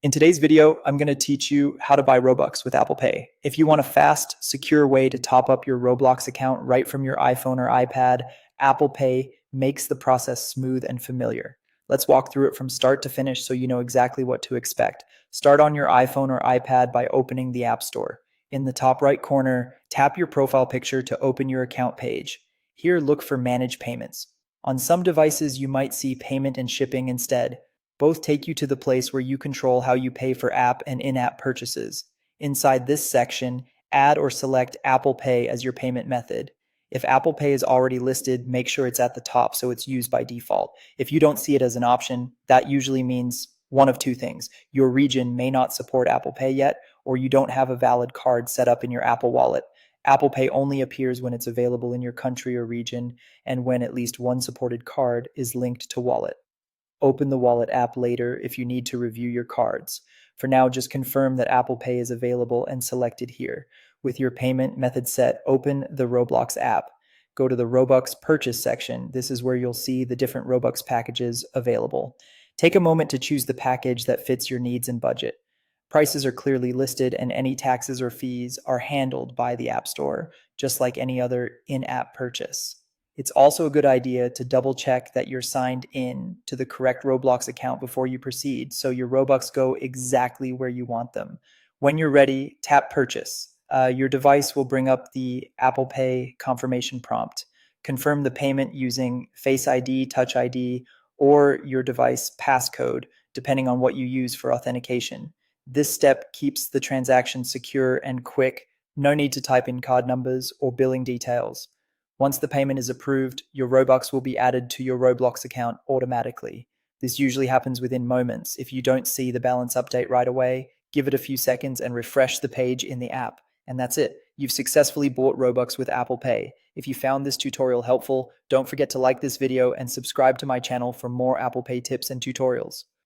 In today's video, I'm going to teach you how to buy Robux with Apple Pay. If you want a fast, secure way to top up your Roblox account right from your iPhone or iPad, Apple Pay makes the process smooth and familiar. Let's walk through it from start to finish so you know exactly what to expect. Start on your iPhone or iPad by opening the App Store. In the top right corner, tap your profile picture to open your account page. Here, look for Manage Payments. On some devices, you might see Payment and Shipping instead. Both take you to the place where you control how you pay for app and in-app purchases. Inside this section, add or select Apple Pay as your payment method. If Apple Pay is already listed, make sure it's at the top so it's used by default. If you don't see it as an option, that usually means one of two things. Your region may not support Apple Pay yet, or you don't have a valid card set up in your Apple Wallet. Apple Pay only appears when it's available in your country or region and when at least one supported card is linked to Wallet. Open the Wallet app later if you need to review your cards. For now, just confirm that Apple Pay is available and select it here. With your payment method set, open the Roblox app. Go to the Robux purchase section. This is where you'll see the different Robux packages available. Take a moment to choose the package that fits your needs and budget. Prices are clearly listed, and any taxes or fees are handled by the App Store, just like any other in-app purchase. It's also a good idea to double check that you're signed in to the correct Roblox account before you proceed, so your Robux go exactly where you want them. When you're ready, tap Purchase. Your device will bring up the Apple Pay confirmation prompt. Confirm the payment using Face ID, Touch ID, or your device passcode, depending on what you use for authentication. This step keeps the transaction secure and quick. No need to type in card numbers or billing details. Once the payment is approved, your Robux will be added to your Roblox account automatically. This usually happens within moments. If you don't see the balance update right away, give it a few seconds and refresh the page in the app. And that's it. You've successfully bought Robux with Apple Pay. If you found this tutorial helpful, don't forget to like this video and subscribe to my channel for more Apple Pay tips and tutorials.